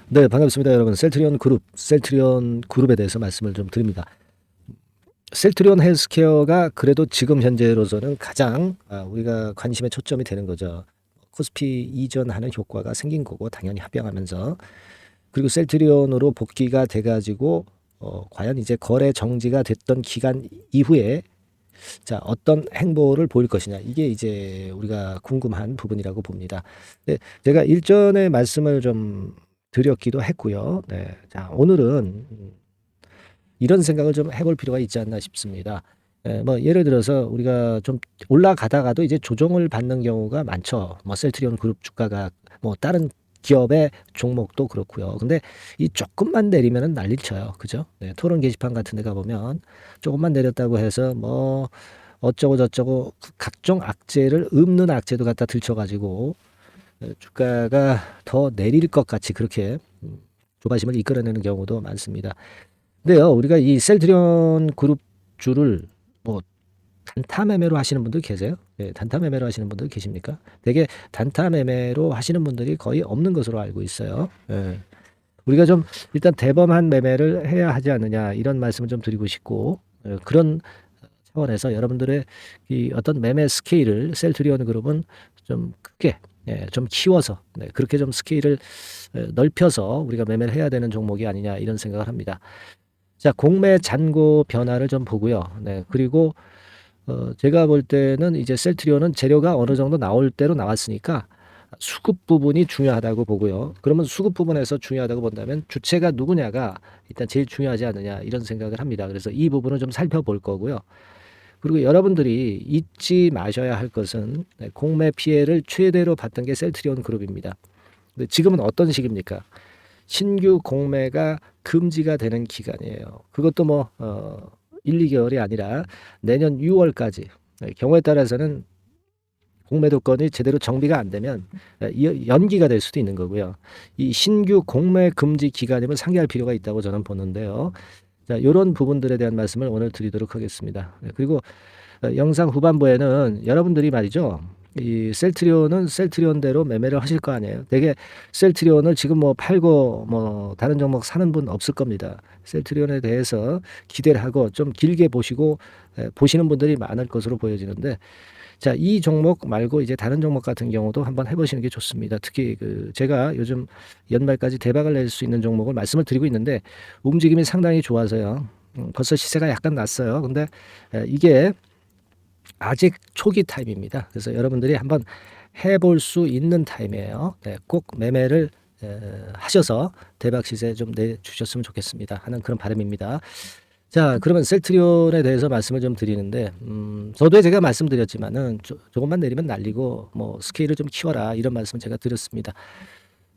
네, 반갑습니다, 여러분. 셀트리온 그룹에 대해서 말씀을 좀 드립니다. 셀트리온 헬스케어가 그래도 지금 현재로서는 가장 우리가 관심의 초점이 되는 거죠. 코스피 이전하는 효과가 생긴 거고 당연히 합병하면서 그리고 셀트리온으로 복귀가 돼가지고 과연 이제 거래 정지가 됐던 기간 이후에 자 어떤 행보를 보일 것이냐 이게 이제 우리가 궁금한 부분이라고 봅니다. 네, 제가 일전에 말씀을 좀 드렸기도 했고요. 네, 자 오늘은 이런 생각을 좀 해볼 필요가 있지 않나 싶습니다. 뭐 예를 들어서 우리가 좀 올라가다가도 이제 조정을 받는 경우가 많죠. 뭐 셀트리온 그룹 주가가 뭐 다른 기업의 종목도 그렇고요. 근데 이 조금만 내리면은 난리를 쳐요. 그죠? 네, 토론 게시판 같은 데 가보면 조금만 내렸다고 해서 뭐 어쩌고 저쩌고 각종 악재를 읊는 악재도 갖다 들쳐가지고 주가가 더 내릴 것 같이 그렇게 조바심을 이끌어내는 경우도 많습니다. 근데요, 우리가 이 셀트리온 그룹주를 뭐 단타 매매로 하시는 분들 계세요? 네, 단타 매매로 하시는 분들 계십니까? 되게 단타 매매로 하시는 분들이 거의 없는 것으로 알고 있어요. 예. 우리가 좀 일단 대범한 매매를 해야 하지 않느냐 이런 말씀을 좀 드리고 싶고 그런 차원에서 여러분들의 이 어떤 매매 스케일을 셀트리온 그룹은 좀 크게 좀 키워서 그렇게 좀 스케일을 넓혀서 우리가 매매를 해야 되는 종목이 아니냐 이런 생각을 합니다. 자, 공매 잔고 변화를 좀 보고요. 네, 그리고 제가 볼 때는 이제 셀트리온은 재료가 어느 정도 나올 대로 나왔으니까 수급 부분이 중요하다고 보고요. 그러면 수급 부분에서 중요하다고 본다면 주체가 누구냐가 일단 제일 중요하지 않느냐 이런 생각을 합니다. 그래서 이 부분을 좀 살펴볼 거고요. 그리고 여러분들이 잊지 마셔야 할 것은 공매 피해를 최대로 봤던 게 셀트리온 그룹입니다. 근데 지금은 어떤 시기입니까? 신규 공매가 금지가 되는 기간이에요. 그것도 뭐 1, 2개월이 아니라 내년 6월까지. 경우에 따라서는 공매도건이 제대로 정비가 안 되면 연기가 될 수도 있는 거고요. 이 신규 공매 금지 기간임을 상기할 필요가 있다고 저는 보는데요. 자, 이런 부분들에 대한 말씀을 오늘 드리도록 하겠습니다. 그리고 영상 후반부에는 여러분들이 말이죠. 이 셀트리온은 셀트리온대로 매매를 하실 거 아니에요. 되게 셀트리온을 지금 뭐 팔고 뭐 다른 종목 사는 분 없을 겁니다. 셀트리온에 대해서 기대를 하고 좀 길게 보시고 보시는 분들이 많을 것으로 보여지는데 자, 이 종목 말고 이제 다른 종목 같은 경우도 한번 해보시는 게 좋습니다. 특히 그 제가 요즘 연말까지 대박을 낼 수 있는 종목을 말씀을 드리고 있는데 움직임이 상당히 좋아서요. 벌써 시세가 약간 났어요. 근데 이게 아직 초기 타임입니다. 그래서 여러분들이 한번 해볼 수 있는 타임이에요. 네, 꼭 매매를 하셔서 대박 시세 좀 내주셨으면 좋겠습니다. 하는 그런 바람입니다. 자, 그러면 셀트리온에 대해서 말씀을 좀 드리는데, 저도 제가 말씀드렸지만은 조금만 내리면 날리고 뭐 스케일을 좀 키워라 이런 말씀 제가 드렸습니다.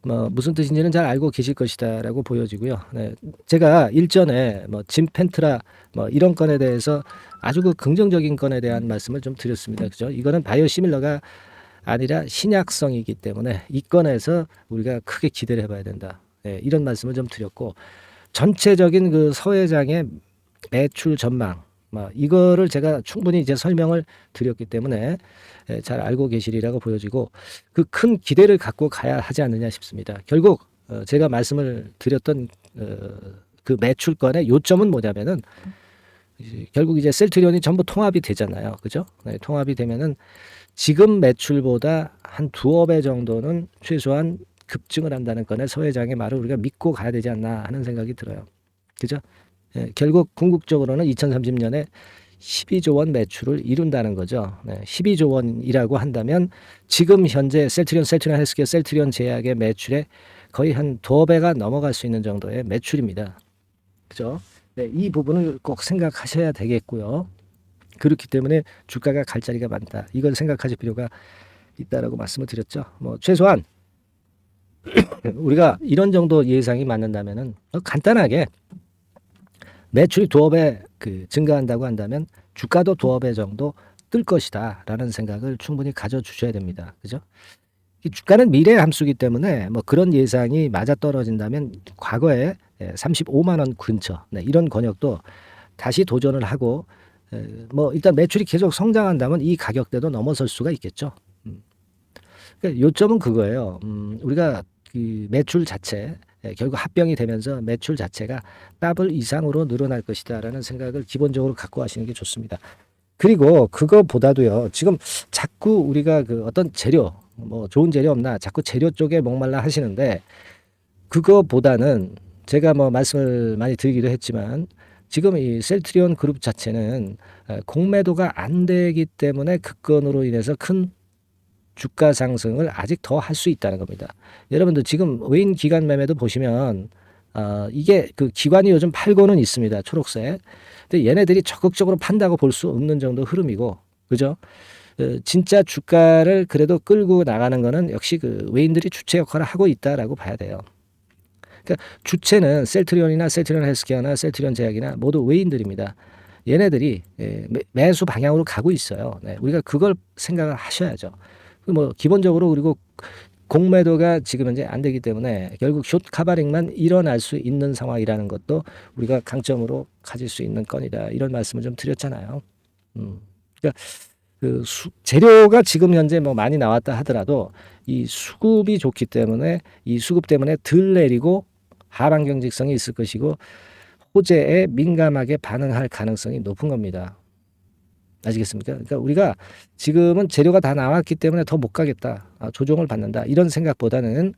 뭐 무슨 뜻인지는 잘 알고 계실 것이다라고 보여지고요. 네, 제가 일전에 뭐 짐펜트라 뭐 이런 건에 대해서 아주 그 긍정적인 건에 대한 말씀을 좀 드렸습니다. 그죠? 이거는 바이오시밀러가 아니라 신약성이기 때문에 이 건에서 우리가 크게 기대를 해봐야 된다. 네, 이런 말씀을 좀 드렸고 전체적인 그 서 회장의 매출 전망 뭐 이거를 제가 충분히 이제 설명을 드렸기 때문에 잘 알고 계시리라고 보여지고 그 큰 기대를 갖고 가야 하지 않느냐 싶습니다. 결국 제가 말씀을 드렸던 그 매출권의 요점은 뭐냐면은 결국 이제 셀트리온이 전부 통합이 되잖아요. 그죠? 네, 통합이 되면은 지금 매출보다 한 두어 배 정도는 최소한 급증을 한다는 건에 서 회장의 말을 우리가 믿고 가야 되지 않나 하는 생각이 들어요. 그죠? 결국 궁극적으로는 2030년에 12조 원 매출을 이룬다는 거죠. 12조 원이라고 한다면 지금 현재 셀트리온 헬스케어, 셀트리온 제약의 매출에 거의 한 두어 배가 넘어갈 수 있는 정도의 매출입니다. 그죠? 네, 이 부분을 꼭 생각하셔야 되겠고요. 그렇기 때문에 주가가 갈 자리가 많다. 이걸 생각하실 필요가 있다라고 말씀을 드렸죠. 뭐 최소한 우리가 이런 정도 예상이 맞는다면은 간단하게 매출이 두어 배 증가한다고 한다면 주가도 두어 배 정도 뜰 것이다라는 생각을 충분히 가져주셔야 됩니다. 그죠? 이 주가는 미래의 함수이기 때문에 뭐 그런 예상이 맞아 떨어진다면 과거에 35만 원 근처 이런 권역도 다시 도전을 하고 뭐 일단 매출이 계속 성장한다면 이 가격대도 넘어설 수가 있겠죠. 그러니까 요점은 그거예요. 우리가 그 매출 자체 결국 합병이 되면서 매출 자체가 더블 이상으로 늘어날 것이다라는 생각을 기본적으로 갖고 하시는 게 좋습니다. 그리고 그거보다도요, 지금 자꾸 우리가 그 어떤 재료, 뭐 좋은 재료 없나 자꾸 재료 쪽에 목말라 하시는데, 그거보다는 제가 뭐 말씀을 많이 드리기도 했지만 지금 이 셀트리온 그룹 자체는 공매도가 안 되기 때문에 급건으로 인해서 큰 주가 상승을 아직 더 할 수 있다는 겁니다. 여러분들 지금 외인 기관 매매도 보시면 이게 그 기관이 요즘 팔고는 있습니다. 초록색. 근데 얘네들이 적극적으로 판다고 볼 수 없는 정도 흐름이고, 그죠? 진짜 주가를 그래도 끌고 나가는 거는 역시 그 외인들이 주체 역할을 하고 있다라고 봐야 돼요. 그러니까 주체는 셀트리온이나 셀트리온 헬스케어나 셀트리온 제약이나 모두 외인들입니다. 얘네들이 매수 방향으로 가고 있어요. 네, 우리가 그걸 생각을 하셔야죠. 뭐 기본적으로, 그리고 공매도가 지금 현재 안 되기 때문에 결국 숏 카바링만 일어날 수 있는 상황이라는 것도 우리가 강점으로 가질 수 있는 건이다, 이런 말씀을 좀 드렸잖아요. 그러니까 그 재료가 지금 현재 뭐 많이 나왔다 하더라도 이 수급이 좋기 때문에 이 수급 때문에 덜 내리고 하방 경직성이 있을 것이고 호재에 민감하게 반응할 가능성이 높은 겁니다. 아시겠습니까? 그러니까 우리가 지금은 재료가 다 나왔기 때문에 더 못 가겠다, 조정을 받는다, 이런 생각보다는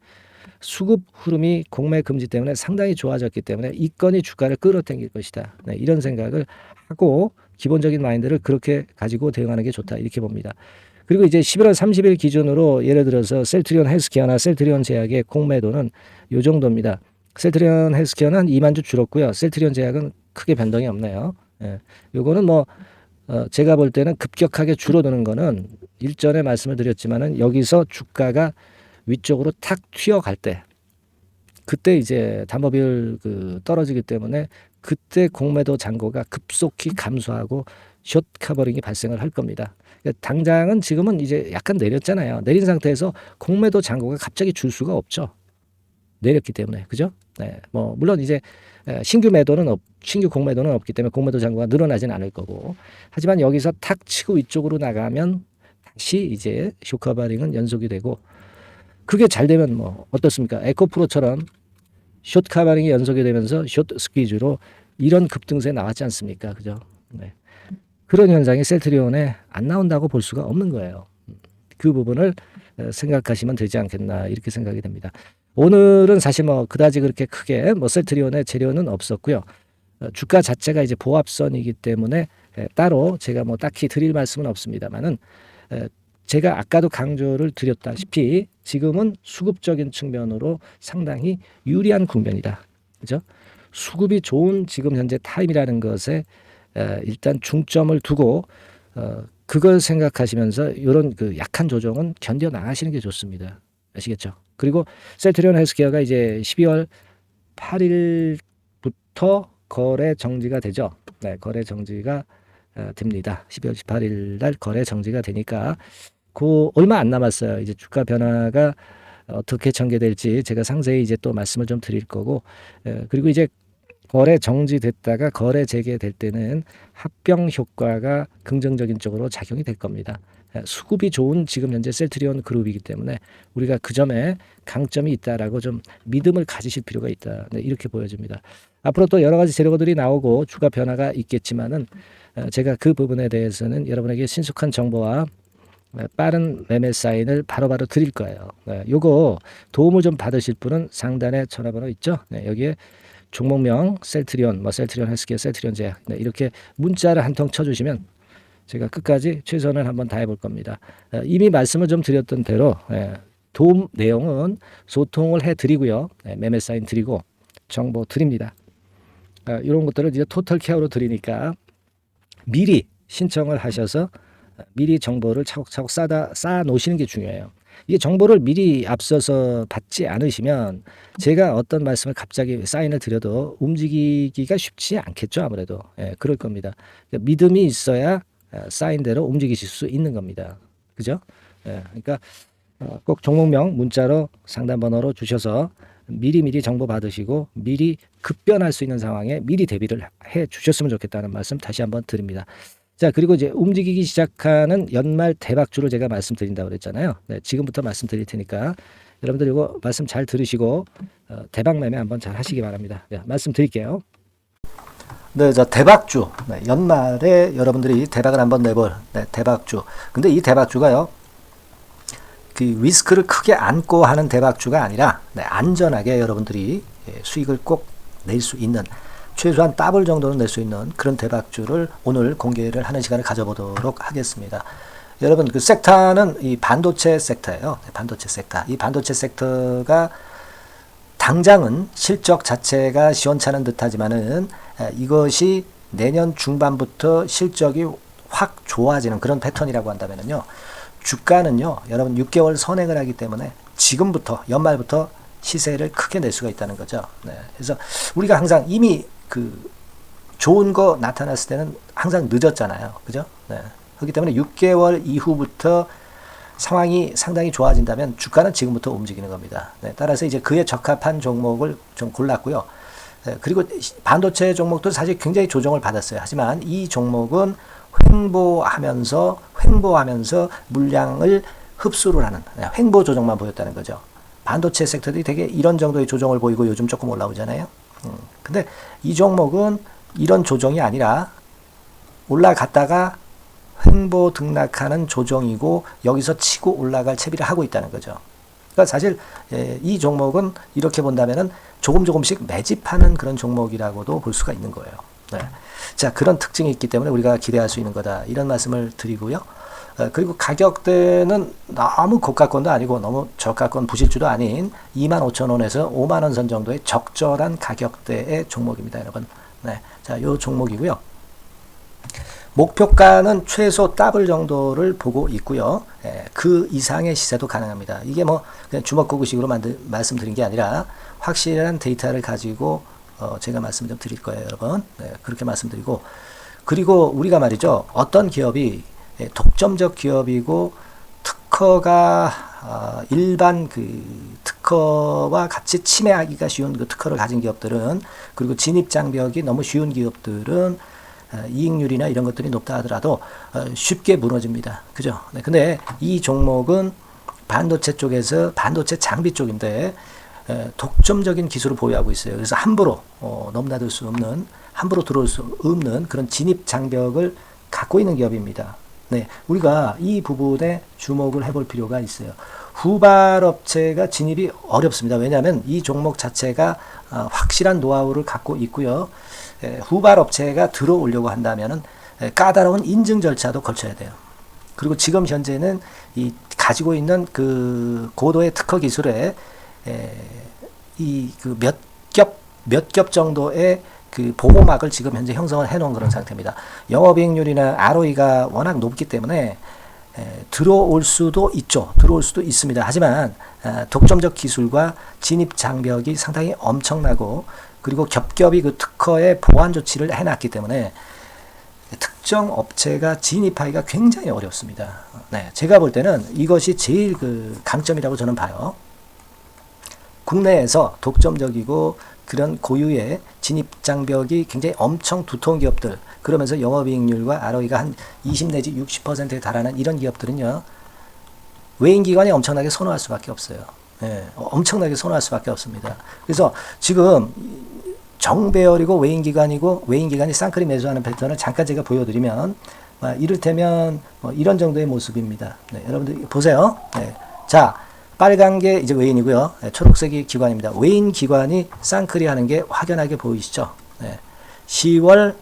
수급 흐름이 공매 금지 때문에 상당히 좋아졌기 때문에 이 건이 주가를 끌어당길 것이다, 네, 이런 생각을 하고 기본적인 마인드를 그렇게 가지고 대응하는 게 좋다, 이렇게 봅니다. 그리고 이제 11월 30일 기준으로 예를 들어서 셀트리온 헬스케어나 셀트리온 제약의 공매도는 요 정도입니다. 셀트리온 헬스케어는 2만 주 줄었고요. 셀트리온 제약은 크게 변동이 없네요. 예. 요거는 뭐 제가 볼 때는 급격하게 줄어드는 거는 일전에 말씀을 드렸지만은 여기서 주가가 위쪽으로 탁 튀어갈 때, 그때 이제 담보비율 떨어지기 때문에 그때 공매도 잔고가 급속히 감소하고 숏 커버링이 발생을 할 겁니다. 그러니까 당장은 지금은 이제 약간 내렸잖아요. 내린 상태에서 공매도 잔고가 갑자기 줄 수가 없죠. 내렸기 때문에, 그죠? 네, 뭐 물론 이제 신규 공매도는 없기 때문에 공매도 잔고가 늘어나진 않을 거고, 하지만 여기서 탁 치고 위쪽으로 나가면 다시 이제 숏커버링은 연속이 되고, 그게 잘 되면 뭐 어떻습니까? 에코프로처럼 숏 커버링이 연속이 되면서 숏 스퀴즈로 이런 급등세 나왔지 않습니까? 그죠? 네. 그런 현상이 셀트리온에 안 나온다고 볼 수가 없는 거예요. 그 부분을 생각하시면 되지 않겠나, 이렇게 생각이 됩니다. 오늘은 사실 뭐 그다지 그렇게 크게 뭐 셀트리온의 재료는 없었고요. 주가 자체가 이제 보합선이기 때문에 따로 제가 뭐 딱히 드릴 말씀은 없습니다만은, 제가 아까도 강조를 드렸다시피 지금은 수급적인 측면으로 상당히 유리한 국면이다, 그죠? 수급이 좋은 지금 현재 타임이라는 것에 일단 중점을 두고 그걸 생각하시면서 이런 그 약한 조정은 견뎌 나가시는 게 좋습니다. 아시겠죠? 그리고 셀트리온 헬스케어가 이제 12월 8일부터 거래 정지가 되죠. 네, 거래 정지가 됩니다. 12월 18일 날 거래 정지가 되니까 그 얼마 안 남았어요. 이제 주가 변화가 어떻게 전개될지 제가 상세히 이제 또 말씀을 좀 드릴 거고, 그리고 이제 거래 정지됐다가 거래 재개될 때는 합병 효과가 긍정적인 쪽으로 작용이 될 겁니다. 수급이 좋은 지금 현재 셀트리온 그룹이기 때문에 우리가 그 점에 강점이 있다라고 좀 믿음을 가지실 필요가 있다, 네, 이렇게 보여집니다. 앞으로 또 여러 가지 재료들이 나오고 주가 변화가 있겠지만은 제가 그 부분에 대해서는 여러분에게 신속한 정보와 빠른 매매 사인을 바로바로 드릴 거예요. 네, 요거 도움을 좀 받으실 분은 상단에 전화번호 있죠. 네, 여기에 종목명 셀트리온, 뭐 셀트리온 헬스케어, 셀트리온 제약, 네, 이렇게 문자를 한 통 쳐주시면 제가 끝까지 최선을 한번 다해 볼 겁니다. 이미 말씀을 좀 드렸던 대로 도움 내용은 소통을 해 드리고요. 매매 사인 드리고 정보 드립니다. 이런 것들을 이제 토탈 케어로 드리니까 미리 신청을 하셔서 미리 정보를 차곡차곡 쌓아 놓으시는 게 중요해요. 이게 정보를 미리 앞서서 받지 않으시면 제가 어떤 말씀을 갑자기 사인을 드려도 움직이기가 쉽지 않겠죠. 아무래도 그럴 겁니다. 그러니까 믿음이 있어야 사인대로 움직이실 수 있는 겁니다. 그죠? 그러니까 꼭 종목명 문자로 상담 번호로 주셔서 미리 정보 받으시고 미리 급변할 수 있는 상황에 미리 대비를 해 주셨으면 좋겠다는 말씀 다시 한번 드립니다. 자, 그리고 이제 움직이기 시작하는 연말 대박주를 제가 말씀드린다고 그랬잖아요. 네, 지금부터 말씀드릴 테니까 여러분들 이거 말씀 잘 들으시고 대박 매매 한번 잘 하시기 바랍니다. 말씀드릴게요. 네, 대박주. 네, 연말에 여러분들이 대박을 한번 내볼 대박주. 근데 이 대박주가요, 그 리스크를 크게 안고 하는 대박주가 아니라 안전하게 여러분들이 수익을 꼭 낼 수 있는, 최소한 더블 정도는 낼 수 있는 그런 대박주를 오늘 공개를 하는 시간을 가져보도록 하겠습니다. 여러분, 그 섹터는 이 반도체 섹터예요. 반도체 섹터. 이 반도체 섹터가 당장은 실적 자체가 시원찮은 듯하지만은 이것이 내년 중반부터 실적이 확 좋아지는 그런 패턴이라고 한다면요, 주가는요, 여러분 6개월 선행을 하기 때문에 지금부터 연말부터 시세를 크게 낼 수가 있다는 거죠. 그래서 우리가 항상 이미 그 좋은 거 나타났을 때는 항상 늦었잖아요. 그죠? 그렇기 때문에 6개월 이후부터 상황이 상당히 좋아진다면 주가는 지금부터 움직이는 겁니다. 따라서 이제 그에 적합한 종목을 좀 골랐고요. 그리고 반도체 종목도 사실 굉장히 조정을 받았어요. 하지만 이 종목은 횡보하면서 물량을 흡수를 하는 횡보 조정만 보였다는 거죠. 반도체 섹터들이 되게 이런 정도의 조정을 보이고 요즘 조금 올라오잖아요. 근데 이 종목은 이런 조정이 아니라 올라갔다가 횡보 등락하는 조정이고 여기서 치고 올라갈 채비를 하고 있다는 거죠. 그러니까 사실 이 종목은 이렇게 본다면은 조금씩 매집하는 그런 종목이라고도 볼 수가 있는 거예요. 자, 그런 특징이 있기 때문에 우리가 기대할 수 있는 거다, 이런 말씀을 드리고요. 그리고 가격대는 너무 고가권도 아니고 너무 저가권 부실주도 아닌 25,000원에서 50,000원 선 정도의 적절한 가격대의 종목입니다, 여러분. 자, 요 종목이고요. 목표가는 최소 더블 정도를 보고 있고요. 그 이상의 시세도 가능합니다. 이게 뭐 그냥 주먹구구식으로 말씀드린 게 아니라 확실한 데이터를 가지고 제가 말씀 좀 드릴 거예요, 여러분. 그렇게 말씀드리고, 그리고 우리가 말이죠, 어떤 기업이 독점적 기업이고 특허가 일반 그 특허와 같이 침해하기가 쉬운 그 특허를 가진 기업들은, 그리고 진입 장벽이 너무 쉬운 기업들은 이익률이나 이런 것들이 높다 하더라도 쉽게 무너집니다. 그죠? 근데 이 종목은 반도체 쪽에서 반도체 장비 쪽인데 독점적인 기술을 보유하고 있어요. 그래서 함부로 넘나들 수 없는, 함부로 들어올 수 없는 그런 진입 장벽을 갖고 있는 기업입니다. 우리가 이 부분에 주목을 해볼 필요가 있어요. 후발업체가 진입이 어렵습니다. 왜냐하면 이 종목 자체가 확실한 노하우를 갖고 있고요. 후발업체가 들어오려고 한다면은 까다로운 인증 절차도 거쳐야 돼요. 그리고 지금 현재는 이 가지고 있는 그 고도의 특허 기술에 이 그 몇 겹 정도의 그 보호막을 지금 현재 형성을 해놓은 그런 상태입니다. 영업이익률이나 ROE가 워낙 높기 때문에 들어올 수도 있죠. 들어올 수도 있습니다. 하지만 독점적 기술과 진입 장벽이 상당히 엄청나고, 그리고 겹겹이 그 특허의 보완 조치를 해놨기 때문에 특정 업체가 진입하기가 굉장히 어렵습니다. 제가 볼 때는 이것이 제일 그 강점이라고 저는 봐요. 국내에서 독점적이고 그런 고유의 진입 장벽이 굉장히 엄청 두터운 기업들, 그러면서 영업이익률과 ROE가 한 20 내지 60%에 달하는 이런 기업들은요, 외인기관이 엄청나게 선호할 수밖에 없어요. 엄청나게 선호할 수밖에 없습니다. 그래서 지금 정배열이고 외인기관이 쌍끌이 매수하는 패턴을 잠깐 제가 보여드리면, 이를테면 이런 정도의 모습입니다. 여러분들 보세요. 자, 빨간 게 이제 외인이고요. 초록색이 기관입니다. 외인 기관이 쌍끌이 하는 게 확연하게 보이시죠? 10월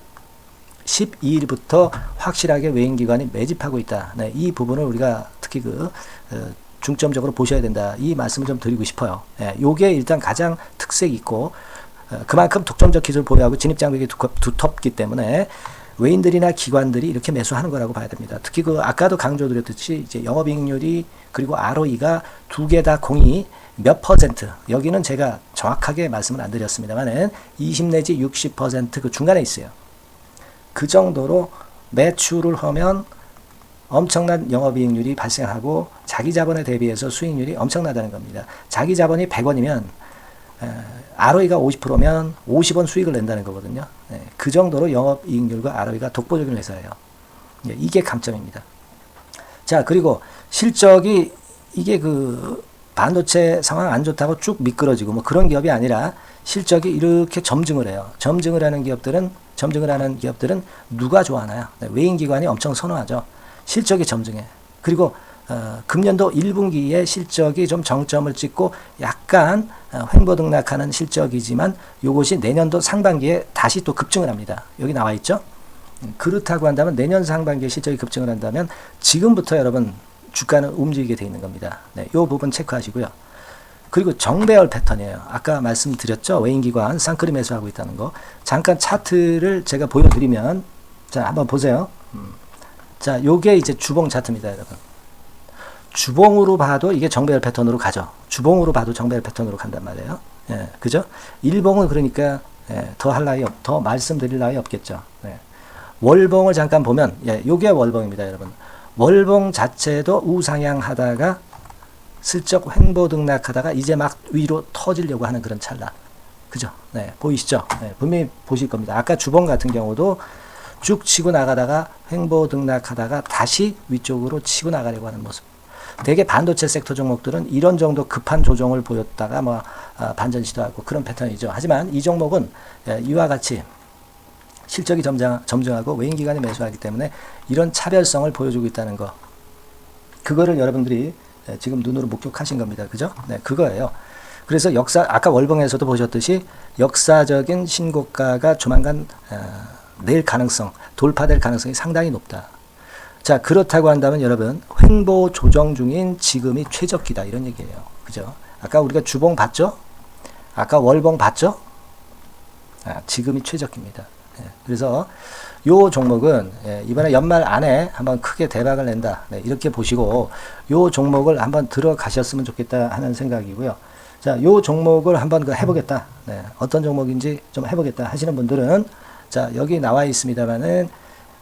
12일부터 확실하게 외인 기관이 매집하고 있다. 이 부분을 우리가 특히 중점적으로 보셔야 된다, 이 말씀을 좀 드리고 싶어요. 요게 일단 가장 특색이 있고, 그만큼 독점적 기술을 보유하고 진입 장벽이 두텁기 때문에 외인들이나 기관들이 이렇게 매수하는 거라고 봐야 됩니다. 특히 아까도 강조드렸듯이 이제 영업이익률이 그리고 ROE가 두 개 다 공이 몇 퍼센트, 여기는 제가 정확하게 말씀을 안 드렸습니다만은 20 내지 60% 그 중간에 있어요. 그 정도로 매출을 하면 엄청난 영업이익률이 발생하고 자기 자본에 대비해서 수익률이 엄청나다는 겁니다. 자기 자본이 100원이면 ROE가 50%면 50원 수익을 낸다는 거거든요. 그 정도로 영업이익률과 ROE가 독보적인 회사예요. 이게 강점입니다. 자, 그리고 실적이 이게 반도체 상황 안 좋다고 쭉 미끄러지고 뭐 그런 기업이 아니라 실적이 이렇게 점증을 해요. 점증을 하는 기업들은 누가 좋아하나요? 네, 외인기관이 엄청 선호하죠. 실적이 점증해. 그리고 금년도 1분기에 실적이 좀 정점을 찍고 약간 횡보등락하는 실적이지만 이것이 내년도 상반기에 다시 또 급증을 합니다. 여기 나와 있죠. 그렇다고 한다면 내년 상반기에 실적이 급증을 한다면 지금부터 여러분 주가는 움직이게 돼 있는 겁니다. 네, 이 부분 체크하시고요. 그리고 정배열 패턴이에요. 아까 말씀드렸죠. 외인기관 쌍끌이 매수하고 있다는 거. 잠깐 차트를 제가 보여드리면 자 한번 보세요. 자 요게 이제 주봉 차트입니다. 여러분. 주봉으로 봐도 이게 정배열 패턴으로 가죠. 주봉으로 봐도 정배열 패턴으로 간단 말이에요. 예, 그죠? 일봉은 그러니까 더 말씀드릴 나위 없겠죠. 예. 월봉을 잠깐 보면 요게 월봉입니다. 여러분. 월봉 자체도 우상향하다가 슬쩍 횡보등락하다가 이제 막 위로 터지려고 하는 그런 찰나. 그죠? 네, 보이시죠? 네, 분명히 보실 겁니다. 아까 주봉 같은 경우도 쭉 치고 나가다가 횡보등락하다가 다시 위쪽으로 치고 나가려고 하는 모습. 대개 반도체 섹터 종목들은 이런 정도 급한 조정을 보였다가 뭐 반전 시도하고 그런 패턴이죠. 하지만 이 종목은 이와 같이 실적이 점증하고 외인기관이 매수하기 때문에 이런 차별성을 보여주고 있다는 거. 그거를 여러분들이 지금 눈으로 목격하신 겁니다. 그죠? 네, 그거예요. 그래서 아까 월봉에서도 보셨듯이 역사적인 신고가가 조만간 돌파될 가능성이 상당히 높다. 자, 그렇다고 한다면 여러분, 횡보 조정 중인 지금이 최적기다. 이런 얘기예요. 그죠? 아까 우리가 주봉 봤죠? 아까 월봉 봤죠? 지금이 최적기입니다. 그래서 요 종목은 이번에 연말 안에 한번 크게 대박을 낸다. 네, 이렇게 보시고 요 종목을 한번 들어가셨으면 좋겠다 하는 생각이고요. 자, 요 종목을 한번 해보겠다. 네, 어떤 종목인지 좀 해보겠다 하시는 분들은 자, 여기 나와 있습니다만은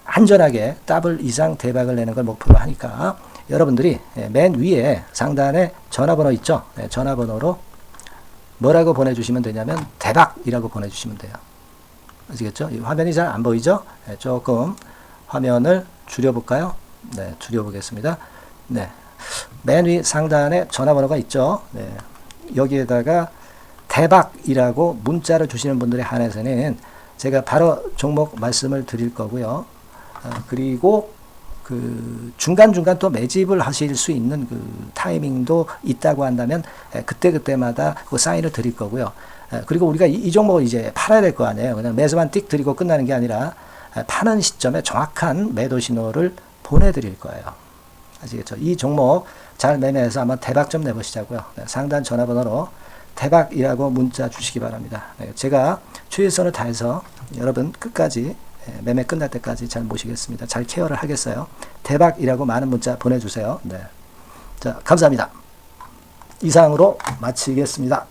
안전하게 더블 이상 대박을 내는 걸 목표로 하니까 여러분들이 맨 위에 상단에 전화번호 있죠? 네, 전화번호로 뭐라고 보내주시면 되냐면 대박이라고 보내주시면 돼요. 아시겠죠? 이 화면이 잘 안 보이죠? 네, 조금 화면을 줄여볼까요? 네, 줄여보겠습니다. 네, 맨 위 상단에 전화번호가 있죠? 네, 여기에다가 대박이라고 문자를 주시는 분들에 한해서는 제가 바로 종목 말씀을 드릴 거고요. 그리고 그 중간중간 또 매집을 하실 수 있는 그 타이밍도 있다고 한다면 그때마다 그 사인을 드릴 거고요. 그리고 우리가 이 종목을 이제 팔아야 될 거 아니에요. 그냥 매수만 띡 드리고 끝나는 게 아니라 파는 시점에 정확한 매도 신호를 보내드릴 거예요. 아시겠죠? 이 종목 잘 매매해서 한번 대박 좀 내보시자고요. 상단 전화번호로 대박이라고 문자 주시기 바랍니다. 제가 최선을 다해서 여러분 끝까지 매매 끝날 때까지 잘 모시겠습니다. 잘 케어를 하겠어요. 대박이라고 많은 문자 보내주세요. 네. 자, 감사합니다. 이상으로 마치겠습니다.